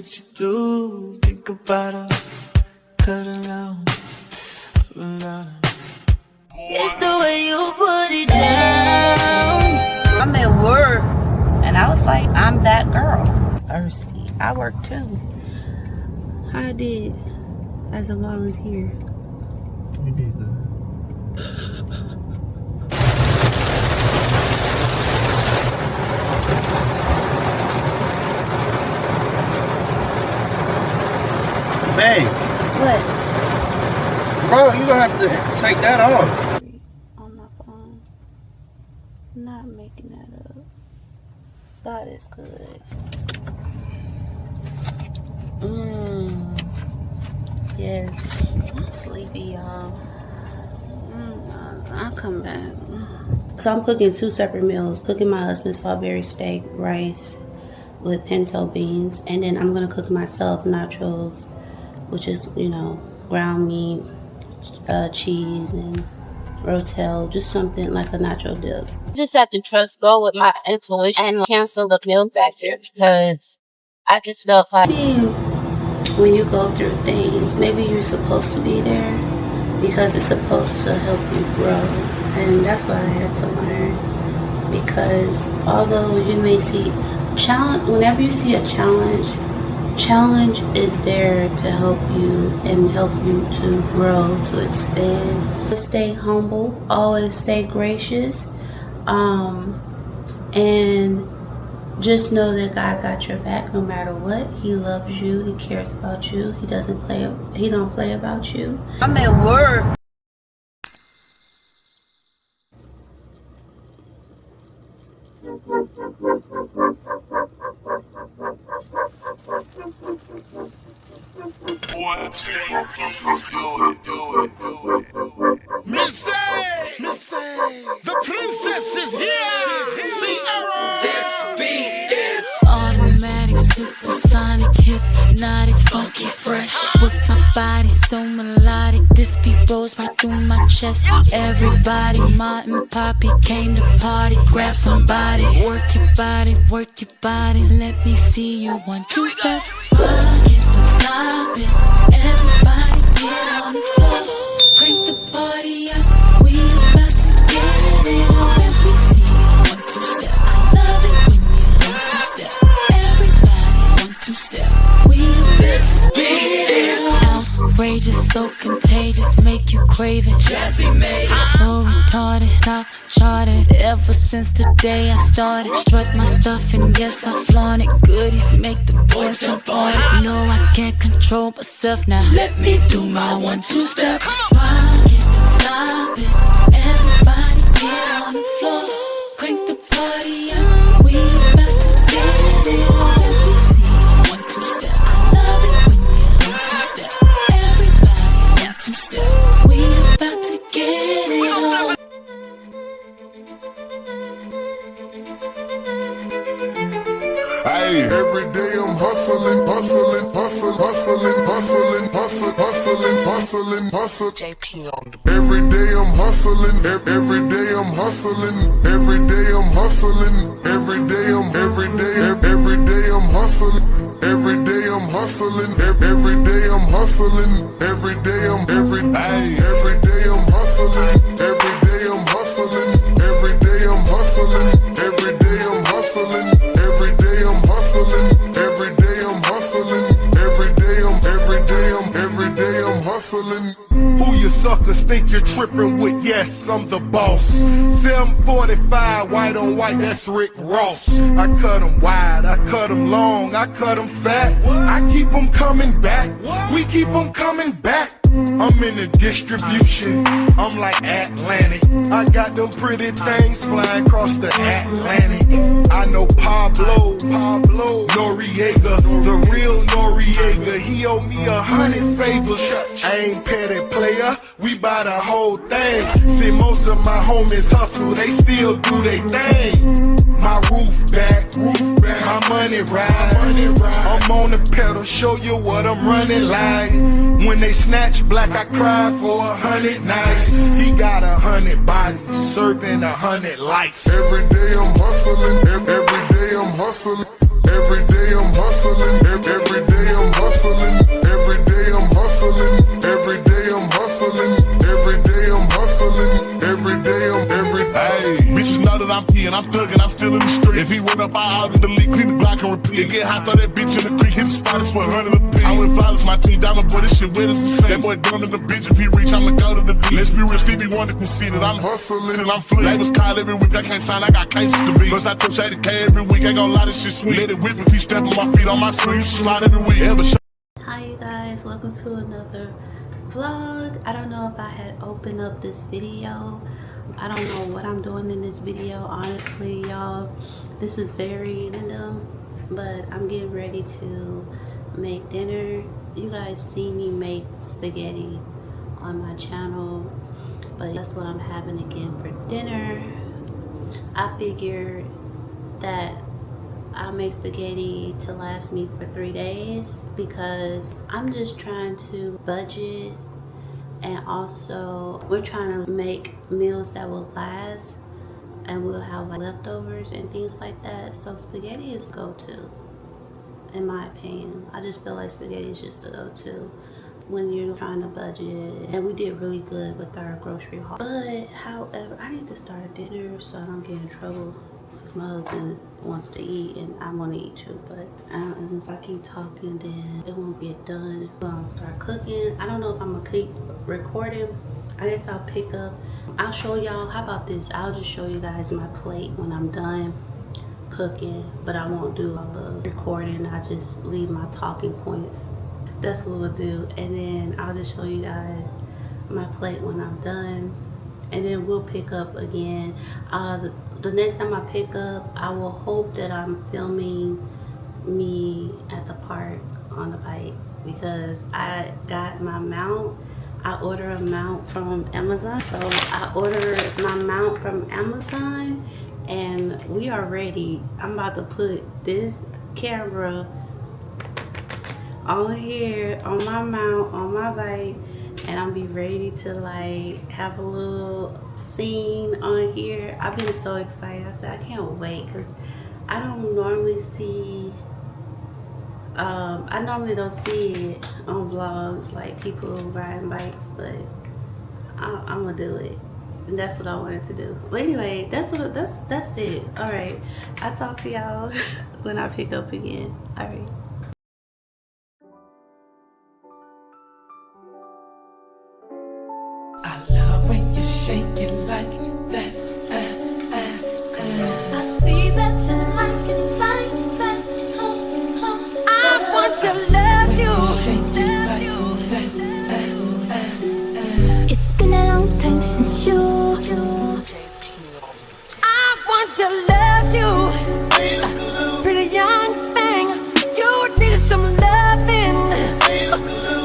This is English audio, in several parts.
what you do. Think about her, cut her out, It's the way you put it down. I'm at work, and I was like, I'm that girl. Thirsty. I work too. I did as a volunteer. You did good. Man. What? Bro, you gonna have to take that off. On my phone. Not making that up. God is good. Yes. I'm sleepy, y'all. I'll come back. So I'm cooking 2 separate meals. Cooking my husband's strawberry steak rice with pinto beans. And then I'm going to cook myself nachos, which is, you know, ground meat, cheese, and rotel. Just something like a nacho dip. Just have to go with my intuition and cancel the meal factor, because I just felt like when you go through things, maybe you're supposed to be there because it's supposed to help you grow. And that's what I had to learn. Because although you may see challenge, whenever you see a challenge is there to help you and help you to grow, to expand. Stay humble, always stay gracious, and just know that God got your back no matter what. He loves you. He cares about you. He don't play about you. I'm at work. Missy, the princess is here. Sierra. This beat is automatic, supersonic, hypnotic, funky, fresh. With my body so melodic, this beat rolls right through my chest. Everybody, Martin, Poppy came to party. Grab somebody, work your body, work your body. Let me see you 1, 2 step. Rock it, don't stop it. Everybody get on the floor. Crank the party up. We about to get it on. Let me see you 1, 2 step. I love it when you 1, 2 step. Everybody 1, 2 step. We this beat is outrageous, so contagious, make you crave it. Jazzy made it. So retarded, top charted. Ever since the day I started, strut my stuff and yes I flaunt it. Goodies make the boys jump on it. No, I can't control myself now. Let me do my 1, 2 step. Rock it, don't stop it. Everybody get on the floor. Crank the party up. We about to get it on. Let me see you 1, 2 step. I love it when you 1, 2 step. Everybody 1, 2 step. We about to get it on. Hey, every day I'm hustling, hustling, hustling, hustling, hustling, hustling, hustling, hustling, hustling. JP on the Every day I'm hustling, every day I'm hustling, every day I'm hustling, every day I'm hustling, every day I'm hustling, every day I'm hustling, every day I'm every day I'm hustling, every day I'm hustling, every day I'm hustling, every day I'm hustling, every day I'm hustling, every day I'm hustling, every day I'm hustling. Who you suckers think you're tripping with? Yes, I'm the boss. 745, white on white, that's Rick Ross. I cut them wide, I cut them long, I cut them fat. I keep them coming back, we keep them coming back. I'm in the distribution, I'm like Atlantic. I got them pretty things flying across the Atlantic. I know Pablo Noriega, the real Noriega. He owe me 100 favors. I ain't petty player, we buy the whole thing. See, most of my homies hustle, they still do they thing. My roof back, my money ride. I'm on the pedal, show you what I'm running like. When they snatch black, I cry for 100 nights. He got 100 bodies, serving 100 lives. Every day I'm hustling, every day I'm hustling, every day I'm hustling, every day I'm peeing, I'm thugging, I'm still in the street. If he run up, I out in the leak, clean the block and repeat. It get hot, throw that bitch in the creek, hit the spot, it's 100 a piece. I went flawless, my team diamond, boy, this shit wet as the same. That boy dumb in the bitch, if he reach, I'ma go to the beat. Let's be real, Stevie Wonder conceited, I'm hustling and I'm fleet. Labels call every week, I can't sign, I got cases to beat. Plus I touch 80K every week, ain't gon' lie, this shit sweet. Let it whip if he step on my feet, on my sleeve, slide every week. Ever Hi you guys, welcome to another vlog. I don't know if I had opened up this video. I don't know what I'm doing in this video, honestly, y'all. This is very random, but I'm getting ready to make dinner. You guys see me make spaghetti on my channel, but that's what I'm having again for dinner. I figured that I'll make spaghetti to last me for 3 days because I'm just trying to budget, and also we're trying to make meals that will last and we'll have like leftovers and things like that. So spaghetti is go-to in my opinion. I just feel like spaghetti is just the go-to when you're trying to budget, and we did really good with our grocery haul. But however, I need to start dinner so I don't get in trouble. My husband wants to eat and I want to eat too, but if I keep talking then it won't get done. I'm gonna start cooking. I don't know if I'm gonna keep recording. I guess I'll pick up. I'll show y'all. How about this? I'll just show you guys my plate when I'm done cooking, but I won't do all the recording. I just leave my talking points. That's what we'll do, and then I'll just show you guys my plate when I'm done, and then we'll pick up again. The next time I pick up, I will hope that I'm filming me at the park on the bike, because I got my mount. I ordered a mount from Amazon, so I ordered my mount from Amazon and we are ready. I'm about to put this camera on here, on my mount, on my bike, and I'll be ready to like have a little scene on here. I've been so excited. I said I can't wait because I don't normally see I normally don't see it on vlogs, like people riding bikes, but I'm gonna do it, and that's what I wanted to do. But anyway, that's it. All right, I'll talk to y'all when I pick up again. All right. Shake it like that. I see that you like it like that. I want to love you. It's been a long time since you. I want to love you. Pretty young thing, you need some loving.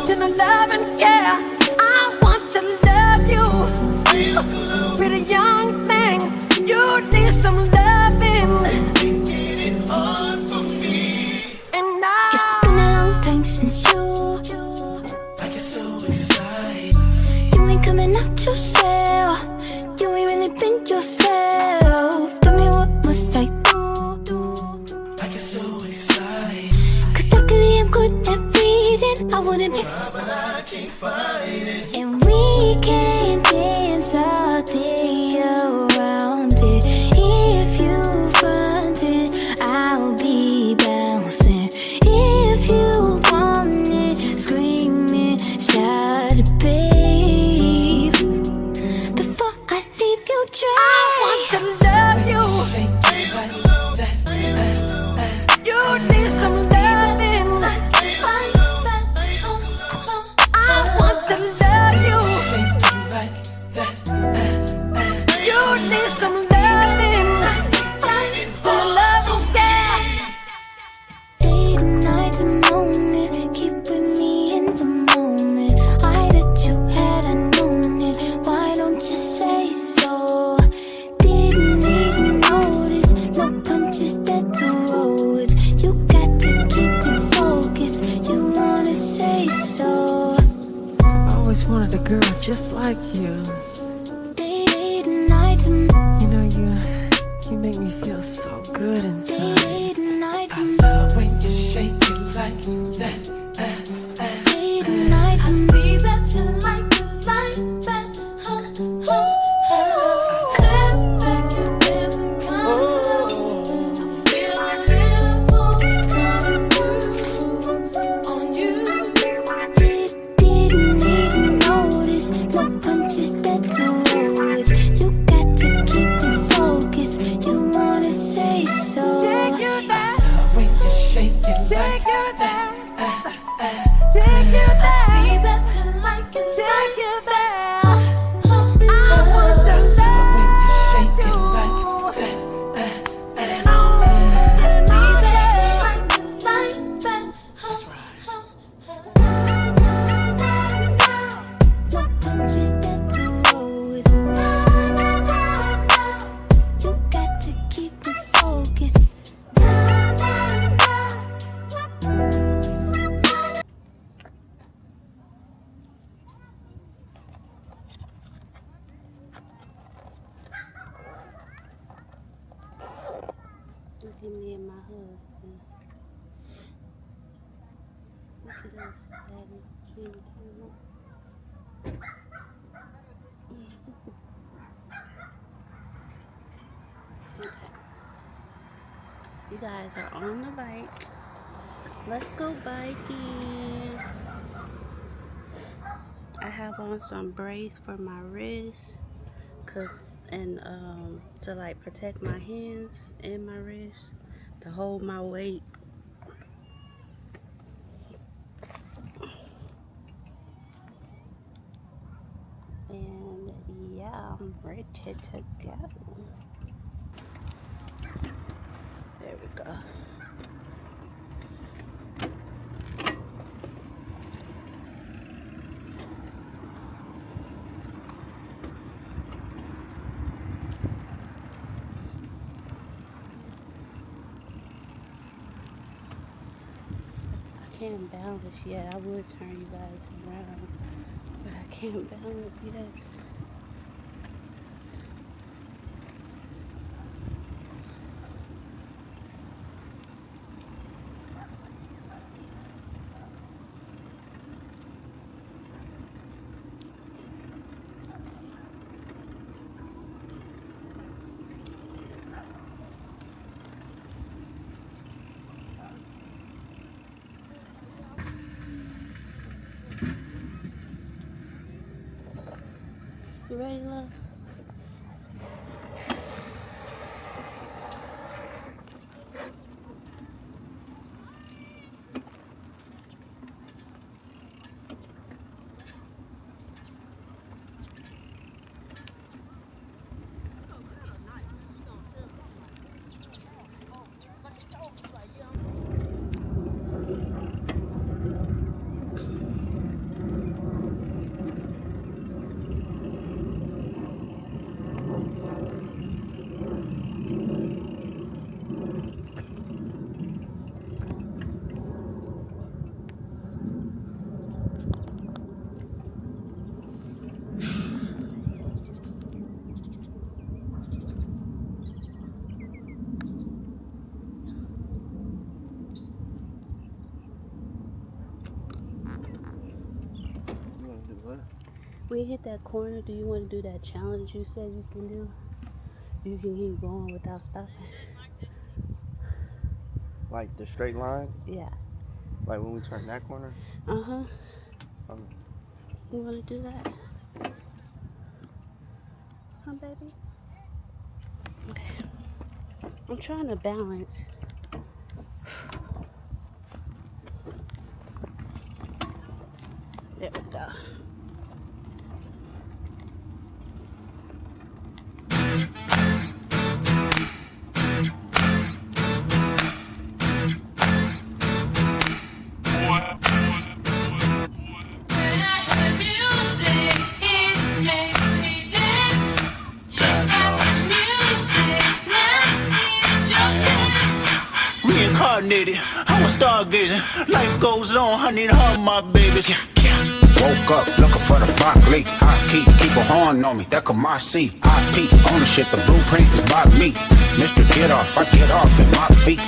Then a love and care. I want to love you. Pretty young thing, you need some loving. Making it hard for me. And It's been a long time since you. I get so excited. You ain't coming out yourself. You ain't really been yourself. Tell me what must I do? I get so excited. Cause luckily I'm good at reading. I wouldn't be Try, but I can't fight it. and we can dance all day around it. If you run it, I'll be bouncing. If you want it, scream it, shout it, babe. Before I leave you dry, I want to love you. You need some loving. I want to love you. You need some loving. Love is dead. day to night and morning, keep with me in the moment. I that you had I known it. Why don't you say so? Didn't even notice. No punches that to roll with. You got to keep it focused. You wanna say so? I always wanted a girl just like you. Day to night and You know, you make me feel so good inside. day to night and Love when you shake it like that. day to night and I see that you like it like that. That back and dancing. see this daddy king camera. Okay. You guys are on the bike. Let's go biking. I have on some brace for my wrist, and to like protect my hands and my wrist, to hold my weight. And yeah, I'm ready to go. There we go. I can't balance yet. I would turn you guys around, but I can't balance yet. You ready, love? When you hit that corner, do you want to do that challenge you said you can do? You can keep going without stopping. Like the straight line? Yeah. Like when we turn that corner? Uh-huh. You want to do that? Huh, baby? Okay. I'm trying to balance. There we go. Reincarnated, I'm a stargazing. Life goes on, I need all my babies. Woke up looking for the broccoli. I keep a horn on me, that come my seat. I peep ownership, the blueprint is by me. Mr. Get Off, I get off at my feet.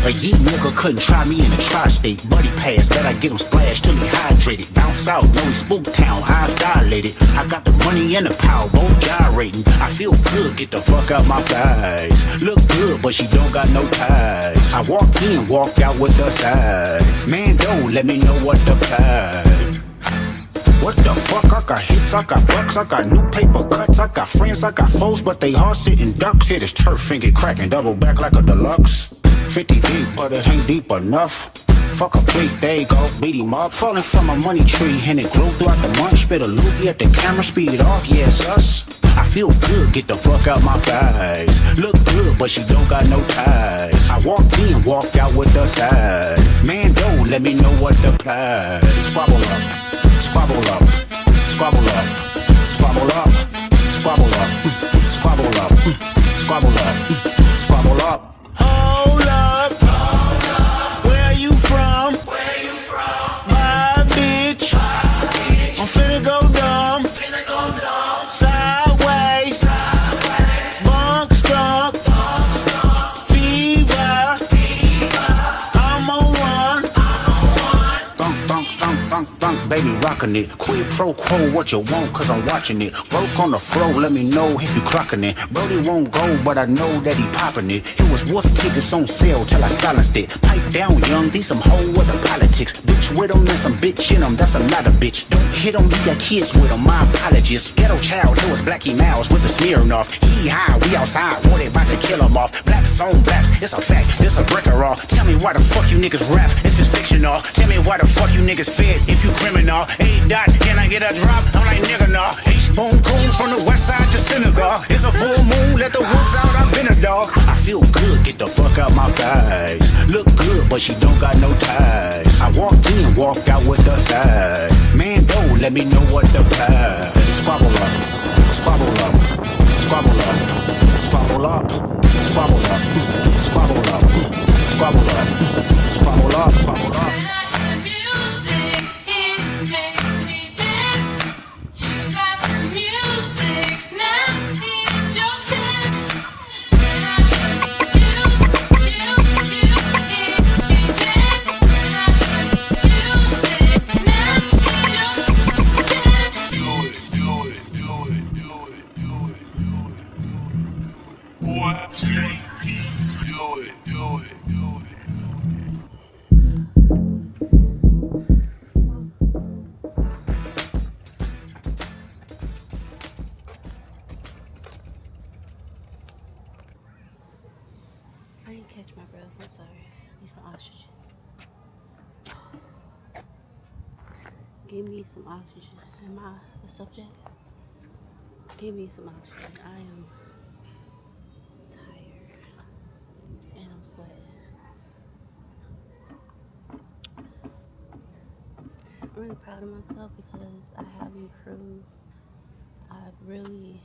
A yeet nigga couldn't try me in the tri-state. Buddy pass, bet I get him splashed till he hydrated. Bounce out, know he spook town, eyes dilated. I got the money and the power, both gyrating. I feel good, get the fuck out my thighs. Look good, but she don't got no ties. I walked in, walked out with the size. Man, don't let me know what the price. What the fuck? I got hits, I got bucks, I got new paper cuts, I got friends, I got foes, but they all sitting ducks. Hit his turf and get cracking, double back like a deluxe. 50 deep, but it ain't deep enough. Fuck a plate, there you go, beat him up. Falling from a money tree, and it grew throughout the month. Spit a loogie at the camera, speed off, yeah, it's us. I feel good, get the fuck out my thighs. Look good, but she don't got no ties. I walked in, walked out with the size. Man, don't let me know what the price. Squabble up, squabble up, squabble up, squabble up, squabble up, squabble up, squabble up, squabble up. Hold up, where you from? My bitch, I'm finna go dumb. South baby, rockin' it. Quid pro quo, what you want, cause I'm watching it. Broke on the floor, let me know if you clockin' it. Brody won't go, but I know that he poppin' it. It was wolf tickets on sale till I silenced it. Pipe down, young, these some hoe with the politics. Bitch with him and some bitch in him, that's a lot of bitch. Don't hit him, he got kids with him, my apologies. Ghetto child, it was Blackie Mouse with the smearing off. He high, we outside, boy, they about to kill him off. Blaps on blaps, it's a fact, it's a brick or all. Tell me why the fuck you niggas rap if it's fictional. Tell me why the fuck you niggas fed if you criminal. A-Dot, can I get a drop? I'm like, nigga, nah. H-Bone coon from the west side to Senegal. It's a full moon, let the wolves out, I've been a dog. I feel good, get the fuck out my face. Look good, but she don't got no ties. I walked in, walked out with the side. Man, don't let me know what the path. Squabble up, squabble up, squabble up, squabble up, squabble up, squabble up, squabble up, squabble up, squabble up. I didn't catch my breath. I'm sorry. Need some oxygen. Give me some oxygen. Am I the subject? Give me some oxygen. I am tired and I'm sweating. I'm really proud of myself because I have improved. I've really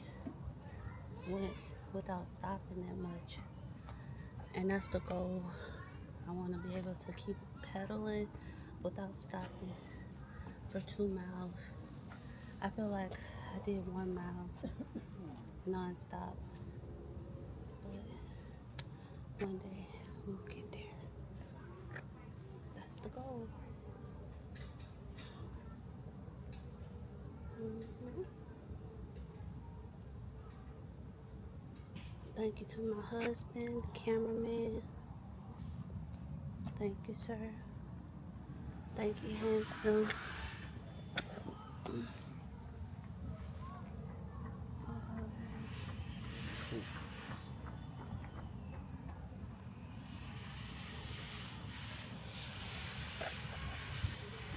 went without stopping that much. And that's the goal. I want to be able to keep pedaling without stopping for 2 miles. I feel like I did 1 mile non-stop. But one day we'll get there. That's the goal. Mm-hmm. Thank you to my husband, the cameraman. Thank you, sir. Thank you, handsome.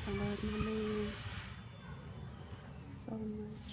I love my man so much.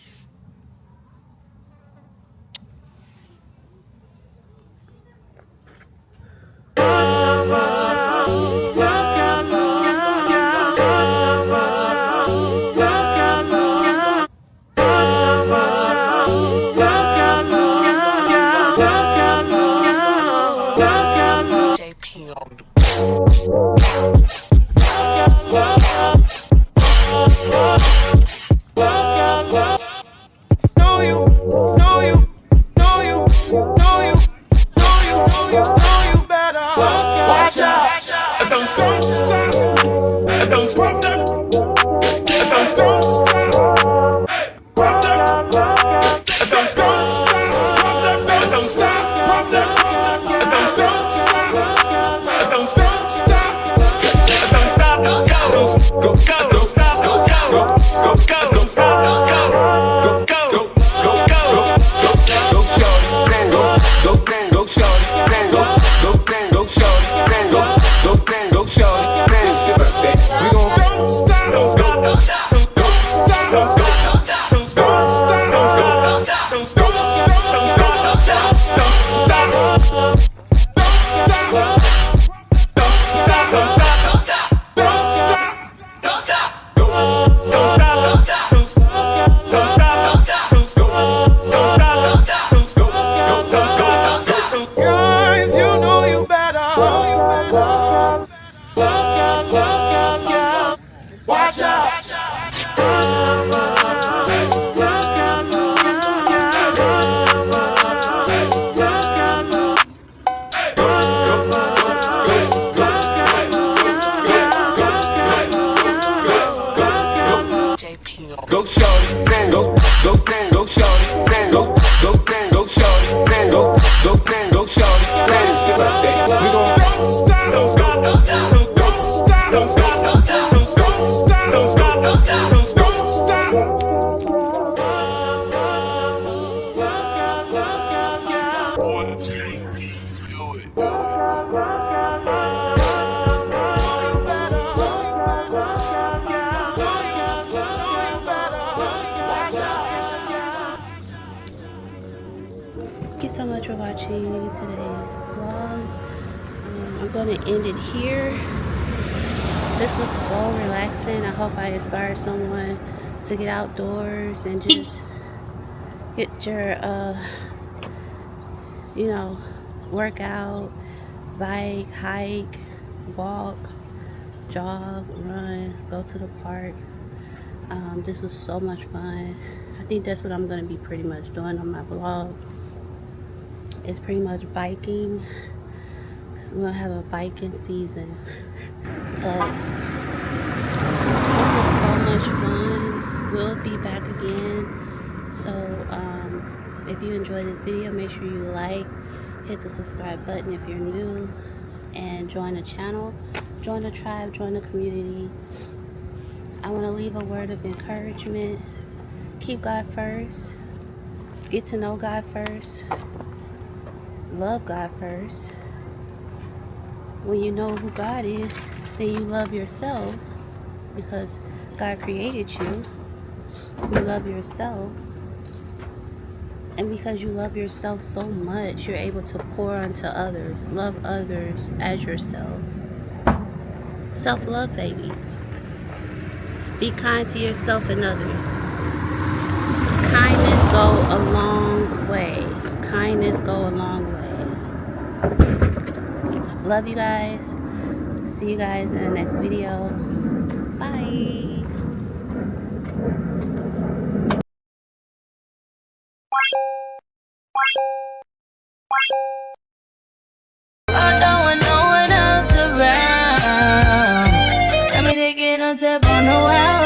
Thank you so much for watching today's vlog. I'm going to end it here. This was so relaxing. I hope I inspired someone to get outdoors and just get your, you know, workout, bike, hike, walk, jog, run, go to the park. This was so much fun. I think that's what I'm going to be pretty much doing on my vlog. It's pretty much biking. So we're going to have a biking season. But this was so much fun. We'll be back again. So if you enjoyed this video, make sure you like, hit the subscribe button if you're new, and join the channel, join the tribe, join the community. I want to leave a word of encouragement. Keep God first. Get to know God first. Love God first. When you know who God is, then you love yourself, because God created you. You love yourself. And because you love yourself so much, you're able to pour onto others. Love others as yourselves. Self-love, babies. Be kind to yourself and others. Kindness go a long way. Kindness go a long way. Love you guys. See you guys in the next video. Bye. I don't want no one else around. Let me take it a step on the wild.